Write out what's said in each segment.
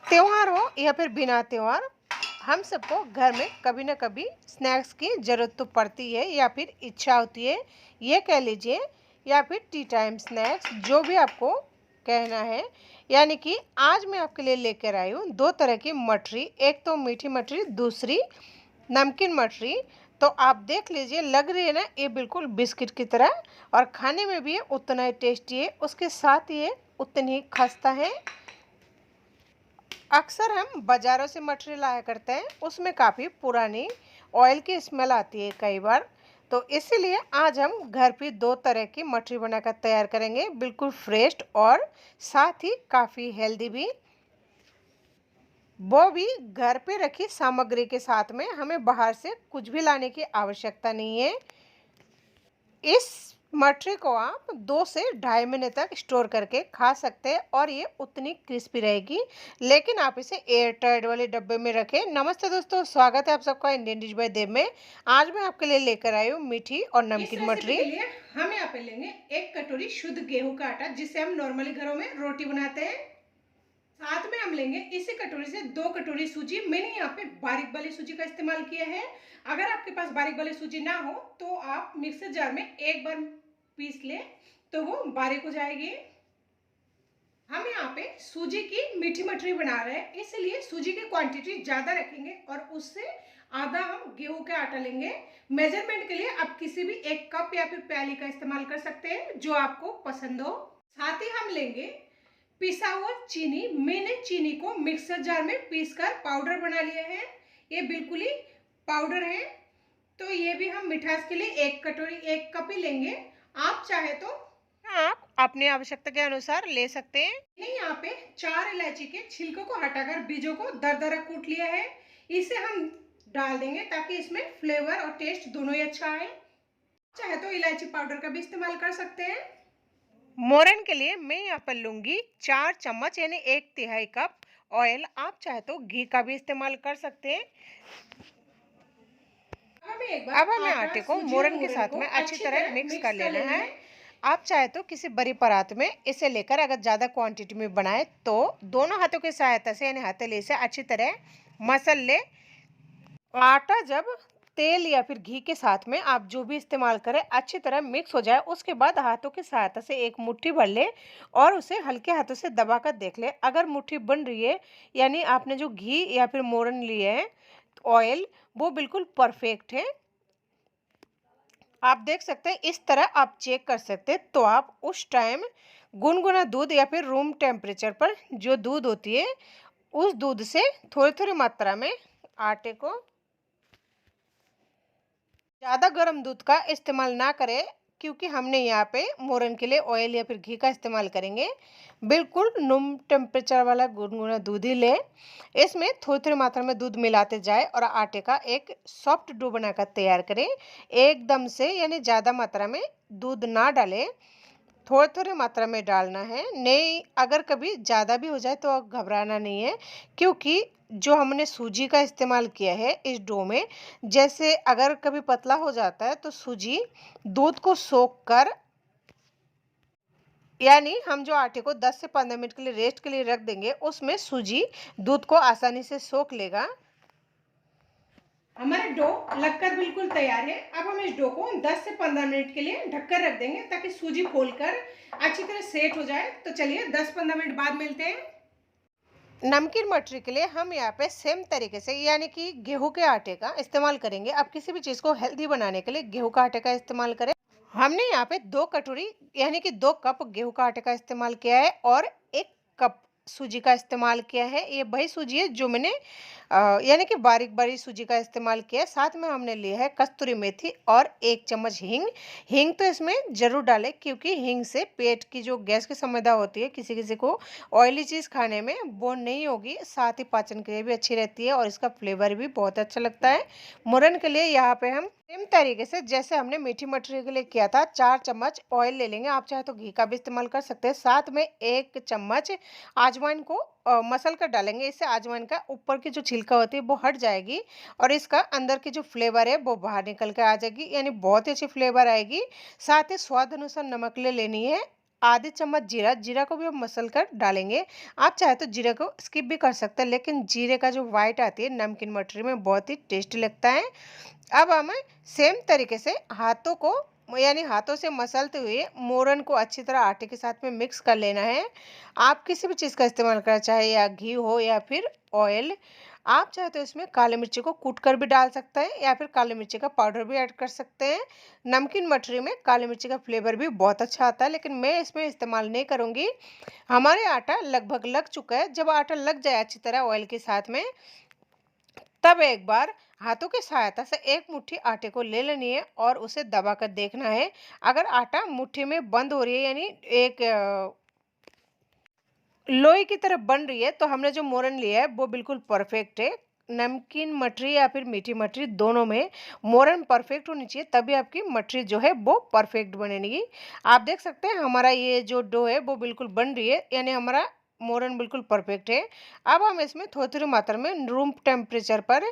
त्योहार हो या फिर बिना त्योहार, हम सबको घर में कभी ना कभी स्नैक्स की ज़रूरत तो पड़ती है या फिर इच्छा होती है, ये कह लीजिए, या फिर टी टाइम स्नैक्स, जो भी आपको कहना है। यानी कि आज मैं आपके लिए लेकर आई हूँ दो तरह की मठरी, एक तो मीठी मठरी, दूसरी नमकीन मठरी। तो आप देख लीजिए, लग रही है ना ये बिल्कुल बिस्किट की तरह, और खाने में भी ये उतना ही टेस्टी है, उसके साथ ये उतनी ही खस्ता है। अक्सर हम बाज़ारों से मटेरियल लाया करते हैं, उसमें काफ़ी पुरानी ऑयल की स्मेल आती है कई बार। तो इसीलिए आज हम घर पे दो तरह की मठरी बनाकर तैयार करेंगे, बिल्कुल फ्रेश और साथ ही काफ़ी हेल्दी भी, वो भी घर पे रखी सामग्री के साथ में। हमें बाहर से कुछ भी लाने की आवश्यकता नहीं है। इस मटरी को आप 2 से ढाई महीने तक स्टोर करके खा सकते हैं और ये उतनी क्रिस्पी रहेगी, लेकिन आप इसे एयर टाइट वाले डब्बे में रखें। नमस्ते दोस्तों, स्वागत है आप सबका इंडियन डिश बाय देव में। आज मैं आपके लिए लेकर आई हूँ मीठी और इस नमकीन रेसिपी मटरी। के लिए हम यहाँ पे लेंगे 1 कटोरी शुद्ध गेहूं का आटा, जिससे हम नॉर्मली घरों में रोटी बनाते हैं। साथ में हम लेंगे इसी कटोरी से 2 कटोरी सूजी। मैंने यहाँ पे बारीक वाली सूजी का इस्तेमाल किया है। अगर आपके पास बारीक वाली सूजी ना हो तो आप मिक्सर जार में एक बार पीस लें तो वो बारीक हो जाएगी। हम यहाँ पे सूजी की मीठी मठरी बना रहे हैं, इसलिए सूजी की क्वांटिटी ज़्यादा रखेंगे और उससे आधा हम गेहूं का आटा लेंगे। मेजरमेंट के लिए आप किसी भी एक कप या फिर प्याली का इस्तेमाल कर सकते हैं, जो आपको पसंद हो। साथ ही हम लेंगे पिसा हुआ चीनी। मैंने चीनी को मिक्सर जार में पीसकर पाउडर बना लिया है। ये बिल्कुल ही पाउडर है। तो ये भी हम मिठास के लिए एक कटोरी, एक कप ही लेंगे। आप चाहे तो आप अपनी आवश्यकता के अनुसार ले सकते हैं। मैंने यहाँ पे 4 इलायची के छिलकों को हटाकर बीजों को दरदरा कूट लिया है। इसे हम डाल देंगे ताकि इसमें फ्लेवर और टेस्ट दोनों ही अच्छा आए। चाहे तो इलायची पाउडर का भी इस्तेमाल कर सकते हैं। मोरन के लिए मैं यहाँ पर लूंगी 4 चम्मच यानी 1/3 कप ऑयल। आप चाहे तो घी का भी इस्तेमाल कर सकते हैं। हमें एक बार अब हमें आटा, आटे को सूजी और मोरन के मोरन साथ को में अच्छी अच्छी तरह तरह मिक्स मिक्स कर कर लेना लेना है। है। आप चाहे तो किसी बड़ी परात में इसे लेकर अगर ज़्यादा क्वांटिटी में बनाए तो दोनों हाथों की सहायता से यानी हथेली से अच्छी तरह मसल ले। आटा जब तेल या फिर घी के साथ में आप जो भी इस्तेमाल करें अच्छी तरह मिक्स हो जाए, उसके बाद हाथों की सहायता से एक मुट्ठी भर ले और उसे हल्के हाथों से दबाकर देख ले। अगर मुट्ठी बन रही है यानी आपने जो घी या फिर मोरन लिए हैं, ऑयल, वो बिल्कुल परफेक्ट है। आप देख सकते हैं, इस तरह आप चेक कर सकते हैं। तो आप उस टाइम गुनगुना दूध या फिर रूम टेम्परेचर पर जो दूध होती है, उस दूध से थोड़ी थोड़ी मात्रा में आटे को, ज़्यादा गर्म दूध का इस्तेमाल ना करें, क्योंकि हमने यहाँ पे मोरन के लिए ऑयल या फिर घी का इस्तेमाल करेंगे। बिल्कुल रूम टेम्परेचर वाला गुनगुना दूध ही लें। इसमें थोड़ी थोड़ी मात्रा में दूध मिलाते जाए और आटे का एक सॉफ्ट डो बनाकर तैयार करें। एकदम से यानी ज़्यादा मात्रा में दूध ना डालें, थोड़ी थोड़ी मात्रा में डालना है। नहीं, अगर कभी ज़्यादा भी हो जाए तो घबराना नहीं है, क्योंकि जो हमने सूजी का इस्तेमाल किया है इस डो में, जैसे अगर कभी पतला हो जाता है तो सूजी दूध को सोख कर, यानी हम जो आटे को 10 से 15 मिनट के लिए रेस्ट के लिए रख देंगे, उसमें सूजी दूध को आसानी से सोख लेगा। हमारा डो लगकर बिल्कुल तैयार है। अब हम इस डो को 10 से 15 मिनट के लिए ढककर रख देंगे ताकि सूजी फूलकर अच्छी तरह सेट हो जाए। तो चलिए 10-15 मिनट बाद मिलते हैं। नमकीन मटरी के लिए हम यहाँ पे सेम तरीके से यानी कि गेहूं के आटे का इस्तेमाल करेंगे। आप किसी भी चीज़ को हेल्दी बनाने के लिए गेहूं का आटे का इस्तेमाल करें। हमने यहाँ पे 2 कटोरी यानी कि 2 कप गेहूं का आटे का इस्तेमाल किया है और 1 कप सूजी का इस्तेमाल किया है। ये वही सूजी है जो मैंने यानी कि बारीक बारीक सूजी का इस्तेमाल किया है। साथ में हमने लिया है कस्तूरी मेथी और 1 चम्मच हींग। हींग तो इसमें ज़रूर डालें, क्योंकि हींग से पेट की जो गैस की समस्या होती है, किसी किसी को ऑयली चीज़ खाने में, वो नहीं होगी। साथ ही पाचन के लिए भी अच्छी रहती है और इसका फ्लेवर भी बहुत अच्छा लगता है। मुरन के लिए यहाँ पे हम सेम तरीके से जैसे हमने मीठी मठरी के लिए किया था, 4 चम्मच ऑयल ले लेंगे। आप चाहे तो घी का भी इस्तेमाल कर सकते हैं। साथ में 1 चम्मच आजवाइन को मसल कर डालेंगे। इससे आजवाइन का ऊपर की जो छिलका होती है वो हट जाएगी और इसका अंदर की जो फ्लेवर है वो बाहर निकल कर आ जाएगी, यानी बहुत ही अच्छी फ्लेवर आएगी। साथ ही स्वाद अनुसार नमक ले लेनी है। आधे चम्मच जीरा, जीरा को भी हम मसल कर डालेंगे। आप चाहे तो जीरे को स्किप भी कर सकते हैं, लेकिन जीरे का जो वाइट आती है नमकीन मटरी में बहुत ही टेस्टी लगता है। अब हमें सेम तरीके से हाथों को यानी हाथों से मसलते हुए मोरन को अच्छी तरह आटे के साथ में मिक्स कर लेना है। आप किसी भी चीज़ का इस्तेमाल करें, चाहे या घी हो या फिर ऑयल। आप चाहे तो इसमें काली मिर्ची को कूट कर भी डाल सकते हैं या फिर काली मिर्ची का पाउडर भी ऐड कर सकते हैं। नमकीन मठरी में काली मिर्ची का फ्लेवर भी बहुत अच्छा आता है, लेकिन मैं इसमें इस्तेमाल नहीं करूँगी। हमारे आटा लगभग लग चुका है। जब आटा लग जाए अच्छी तरह ऑयल के साथ में, तब एक बार हाथों की सहायता से एक मुट्ठी आटे को ले लेनी है और उसे दबाकर देखना है। अगर आटा मुट्ठी में बंद हो रही है, यानी एक लोई की तरह बन रही है, तो हमने जो मोरन लिया है वो बिल्कुल परफेक्ट है। नमकीन मठरी या फिर मीठी मठरी दोनों में मोरन परफेक्ट होनी चाहिए, तभी आपकी मठरी जो है वो परफेक्ट बनेगी। आप देख सकते हैं हमारा ये जो डो है वो बिल्कुल बन रही है, यानी हमारा मोरन बिल्कुल परफेक्ट है। अब हम इसमें थोड़ी थोड़ी मात्रा में रूम टेम्परेचर पर,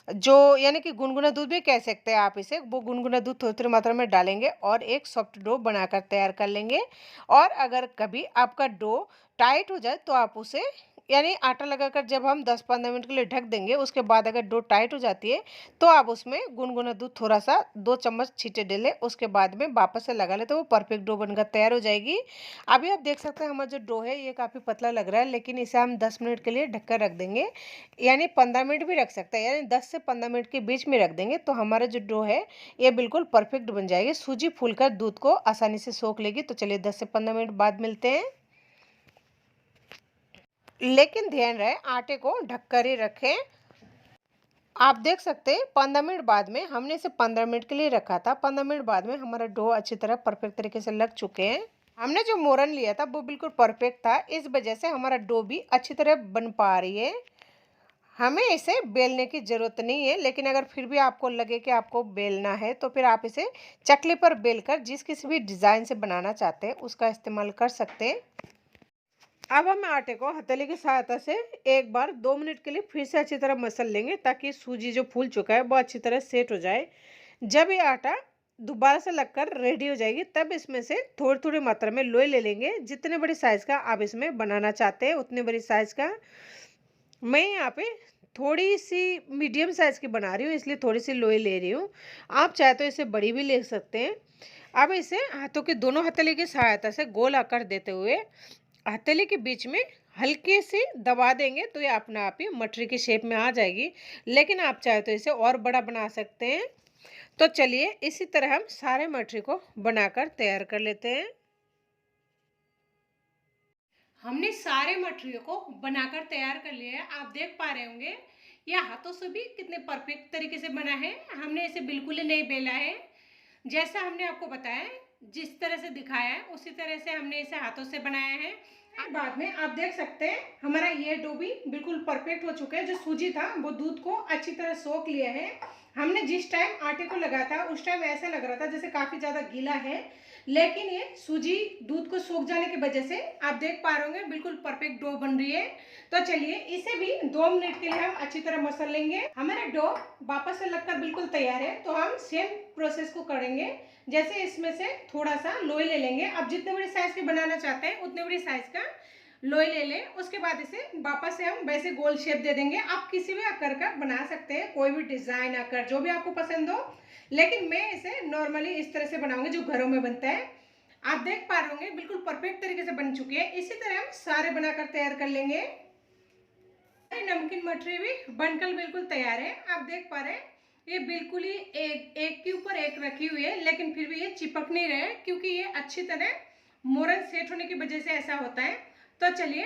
जो यानी कि गुनगुना दूध भी कह सकते हैं आप इसे, वो गुनगुना दूध थोड़ी थोड़ी मात्रा में डालेंगे और एक सॉफ्ट डो बनाकर तैयार कर लेंगे। और अगर कभी आपका डो टाइट हो जाए तो आप उसे, यानी आटा लगाकर जब हम 10-15 मिनट के लिए ढक देंगे, उसके बाद अगर डो टाइट हो जाती है तो आप उसमें गुनगुना दूध थोड़ा सा 2 चम्मच छींटे डालें, उसके बाद में वापस से लगा लें तो वो परफेक्ट डो बनकर तैयार हो जाएगी। अभी आप देख सकते हैं हमारा जो डो है ये काफ़ी पतला लग रहा है, लेकिन इसे हम 10 मिनट के लिए ढककर रख देंगे, यानी 15 मिनट भी रख सकते हैं, यानी 10 से 15 मिनट के बीच में रख देंगे तो हमारा जो डो है ये बिल्कुल परफेक्ट बन जाएगी। सूजी फूलकर दूध को आसानी से सोख लेगी। तो चलिए 10 से 15 मिनट बाद मिलते हैं। लेकिन ध्यान रहे आटे को ढककर ही रखें। आप देख सकते हैं 15 मिनट बाद में, हमने इसे 15 मिनट के लिए रखा था, 15 मिनट बाद में हमारा डो अच्छी तरह परफेक्ट तरीके से लग चुके हैं। हमने जो मोरन लिया था वो बिल्कुल परफेक्ट था, इस वजह से हमारा डो भी अच्छी तरह बन पा रही है। हमें इसे बेलने की ज़रूरत नहीं है, लेकिन अगर फिर भी आपको लगे कि आपको बेलना है तो फिर आप इसे चकले पर बेलकर जिस किसी भी डिज़ाइन से बनाना चाहते हैं उसका इस्तेमाल कर सकते हैं। अब हम आटे को हथेली की सहायता से एक बार 2 मिनट के लिए फिर से अच्छी तरह मसल लेंगे, ताकि सूजी जो फूल चुका है वो अच्छी तरह सेट हो जाए। जब ये आटा दोबारा से लगकर रेडी हो जाएगी, तब इसमें से थोड़ी थोड़ी मात्रा में लोई ले लेंगे। जितने बड़ी साइज़ का आप इसमें बनाना चाहते हैं उतने बड़ी साइज़ का। मैं यहाँ पे थोड़ी सी मीडियम साइज़ की बना रही हूँ, इसलिए थोड़ी सी लोई ले रही हूँ। आप चाहे तो इसे बड़ी भी ले सकते हैं। अब इसे हाथों के दोनों हथेली की सहायता से गोल आकार देते हुए हथेली के बीच में हल्के से दबा देंगे तो ये अपने आप ही मटरी की शेप में आ जाएगी। लेकिन आप चाहे तो इसे और बड़ा बना सकते हैं। तो चलिए इसी तरह हम सारे मटरी को बनाकर तैयार कर लेते हैं। हमने सारे मटेरियल को बनाकर तैयार कर लिया है। आप देख पा रहे होंगे ये हाथों से भी कितने परफेक्ट तरीके से बना है। हमने इसे बिल्कुल ही नहीं बेला है, जैसा हमने आपको बताया, जिस तरह से दिखाया है उसी तरह से हमने इसे हाथों से बनाया है। बाद में आप देख सकते हैं हमारा ये डो भी बिल्कुल परफेक्ट हो चुका है। जो सूजी था वो दूध को अच्छी तरह सोख लिया है। हमने जिस टाइम आटे को लगाया था उस टाइम ऐसा लग रहा था जैसे काफ़ी ज़्यादा गीला है, लेकिन ये सूजी दूध को सूख जाने की वजह से आप देख पा रहे होंगे बिल्कुल परफेक्ट डो बन रही है। तो चलिए इसे भी 2 मिनट के लिए हम अच्छी तरह मसल लेंगे। हमारा डो वापस से लगकर बिल्कुल तैयार है। तो हम सेम प्रोसेस को करेंगे, जैसे इसमें से थोड़ा सा लोई ले लेंगे। आप जितने बड़ी साइज की बनाना चाहते हैं उतने बड़ी साइज का लोई ले लें। उसके बाद इसे वापस से हम वैसे गोल शेप दे देंगे। आप किसी भी आकार का बना सकते हैं, कोई भी डिजाइन आकार जो भी आपको पसंद हो, लेकिन मैं इसे नॉर्मली इस तरह से बनाऊंगी जो घरों में बनता है। आप देख पा रहे होंगे बिल्कुल परफेक्ट तरीके से बन चुकी है। इसी तरह हम सारे बनाकर तैयार कर लेंगे। नमकीन मठरी भी बनकर बिल्कुल तैयार है। आप देख पा रहे हैं ये बिल्कुल ही एक के ऊपर एक रखी हुई है, लेकिन फिर भी ये चिपक नहीं रहे क्योंकि ये अच्छी तरह मोरन सेट होने की वजह से ऐसा होता है। तो चलिए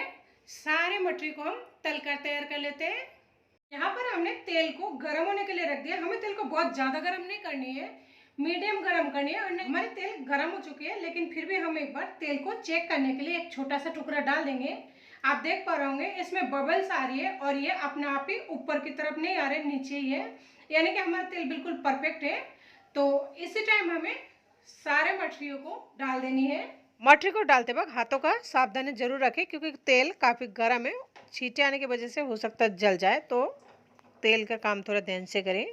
सारे मटरी को हम तल कर तैयार कर लेते हैं। यहाँ पर हमने तेल को गर्म होने के लिए रख दिया। हमें तेल को बहुत ज़्यादा गर्म नहीं करनी है, मीडियम गर्म करनी है। और हमारी तेल गर्म हो चुकी है, लेकिन फिर भी हम एक बार तेल को चेक करने के लिए एक छोटा सा टुकड़ा डाल देंगे। आप देख पा रहे होंगे इसमें बबल्स आ रही है और ये अपने आप ही ऊपर की तरफ नहीं आ रहे, नीचे ही है, यानी कि हमारा तेल बिल्कुल परफेक्ट है। तो इसी टाइम हमें सारे मछलियों को डाल देनी है। मटरी को डालते वक्त हाथों का सावधानी जरूर रखें, क्योंकि तेल काफ़ी गर्म है। छींटे आने की वजह से हो सकता है जल जाए, तो तेल का काम थोड़ा ध्यान से करें।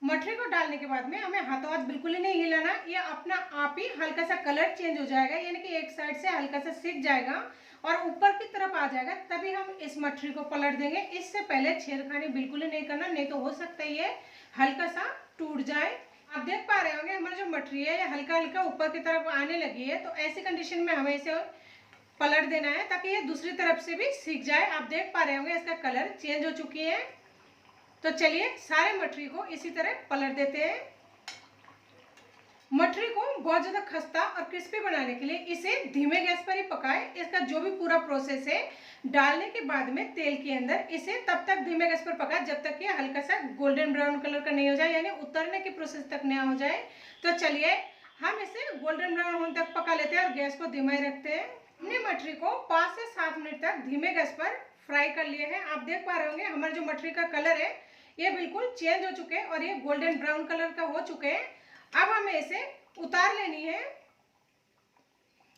मटरी को डालने के बाद में हमें हाथों हाथ बिल्कुल ही नहीं हिलाना, ये अपना आप ही हल्का सा कलर चेंज हो जाएगा, यानी कि एक साइड से हल्का सा सिक जाएगा और ऊपर की तरफ आ जाएगा, तभी हम इस मटरी को पलट देंगे। इससे पहले छेड़खानी बिल्कुल ही नहीं करना, नहीं तो हो सकता है ये हल्का सा टूट जाए। आप देख पा रहे होंगे हमारी जो मटरी है ये हल्का हल्का ऊपर की तरफ आने लगी है, तो ऐसी कंडीशन में हमें इसे पलट देना है ताकि ये दूसरी तरफ से भी सीख जाए। आप देख पा रहे होंगे इसका कलर चेंज हो चुकी है। तो चलिए सारे मटरी को इसी तरह पलट देते हैं। मटरी को बहुत ज्यादा खस्ता और क्रिस्पी बनाने के लिए इसे धीमे गैस पर ही पकाएं। इसका जो भी पूरा प्रोसेस है, डालने के बाद में तेल के अंदर इसे तब तक धीमे गैस पर पकाएं जब तक कि हल्का सा गोल्डन ब्राउन कलर का नहीं हो जाए, यानी उतरने की प्रोसेस तक नहीं हो जाए। तो चलिए हम इसे गोल्डन ब्राउन होने तक पका लेते हैं और गैस को धीमा ही रखते हैं। हमने मटरी को 5 से 7 मिनट तक धीमे गैस पर फ्राई कर लिए हैं। आप देख पा रहे होंगे हमारे जो मटरी का कलर है ये बिल्कुल चेंज हो चुके हैं और ये गोल्डन ब्राउन कलर का हो चुके हैं। अब हमें इसे उतार लेनी है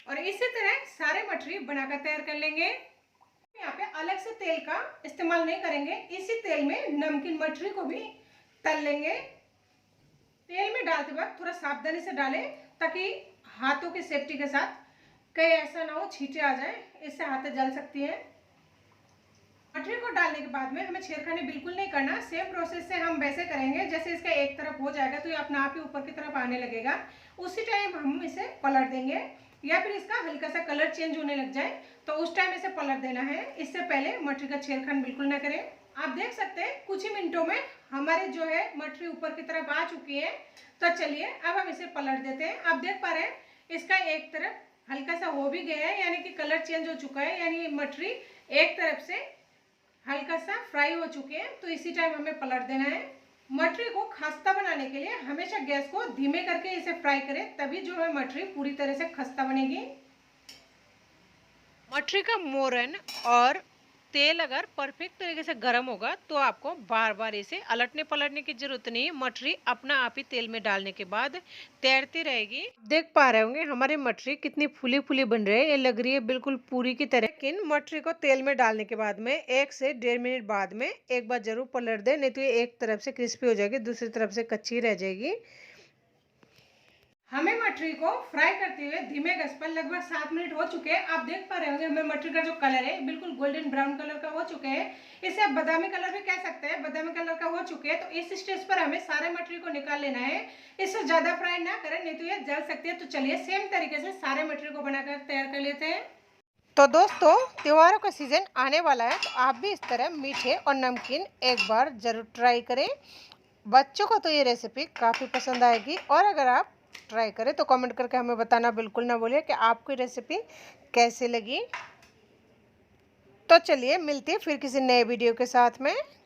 और इसी तरह सारे मटरी बनाकर तैयार कर लेंगे। यहाँ पे अलग से तेल का इस्तेमाल नहीं करेंगे, इसी तेल में नमकीन मटरी को भी तल लेंगे। तेल में डालते वक्त थोड़ा सावधानी से डालें ताकि हाथों की सेफ्टी के साथ कहीं ऐसा ना हो छींटे आ जाए, इससे हाथें जल सकती हैं। मटरी को डालने के बाद में हमें छेड़खानी बिल्कुल नहीं करना, सेम प्रोसेस से हम वैसे करेंगे जैसे इसका एक तरफ हो जाएगा तो ये अपना आप ही ऊपर की तरफ आने लगेगा, उसी टाइम हम इसे पलट देंगे। या फिर इसका हल्का सा कलर चेंज होने लग जाए तो उस टाइम इसे पलट देना है, इससे पहले मटरी का छेड़खानी बिल्कुल ना करें। आप देख सकते हैं कुछ ही मिनटों में हमारे जो है मटरी ऊपर की तरफ आ चुकी है। तो चलिए अब हम इसे पलट देते हैं। आप देख पा रहे हैं इसका एक तरफ हल्का सा हो भी गया है, यानी कि कलर चेंज हो चुका है, यानी मटरी एक तरफ से हल्का सा फ्राई हो चुके हैं। तो इसी टाइम हमें पलट देना है। मटरी को खस्ता बनाने के लिए हमेशा गैस को धीमे करके इसे फ्राई करें, तभी जो है मटरी पूरी तरह से खस्ता बनेगी। मटरी का मोरन और तेल अगर परफेक्ट तरीके से गर्म होगा तो आपको बार बार इसे अलटने पलटने की जरूरत नहीं है, मटरी अपना आप ही तेल में डालने के बाद तैरती रहेगी। देख पा रहे होंगे हमारी मटरी कितनी फूली फूली बन रही है, ये लग रही है बिल्कुल पूरी की तरह। लेकिन मटरी को तेल में डालने के बाद में 1 से 1.5 मिनट बाद में एक बार जरूर पलट दे, नहीं तो ये एक तरफ से क्रिस्पी हो जाएगी, दूसरी तरफ से कच्ची रह जाएगी। हमें मटरी को फ्राई करते हुए धीमे गैस पर लगभग 7 मिनट हो चुके हैं। आप देख पा रहे होंगे हमें मटरी का जो कलर है बिल्कुल गोल्डन ब्राउन कलर का हो चुके हैं, इसे आप बादामी कलर भी कह सकते हैं, बादामी कलर का हो चुके हैं। तो इस स्टेज पर हमें सारे मटरी को निकाल लेना है, इससे ज्यादा फ्राई ना करें नहीं तो ये जल सकती है। तो चलिए सेम तरीके से सारे मटरी को बनाकर तैयार कर लेते हैं। तो दोस्तों त्योहारों का सीजन आने वाला है, तो आप भी इस तरह मीठे और नमकीन एक बार जरूर ट्राई करें। बच्चों को तो ये रेसिपी काफ़ी पसंद आएगी और अगर आप ट्राई करें तो कमेंट करके हमें बताना बिल्कुल ना भूलिए कि आपको ये रेसिपी कैसे लगी। तो चलिए मिलते हैं फिर किसी नए वीडियो के साथ में।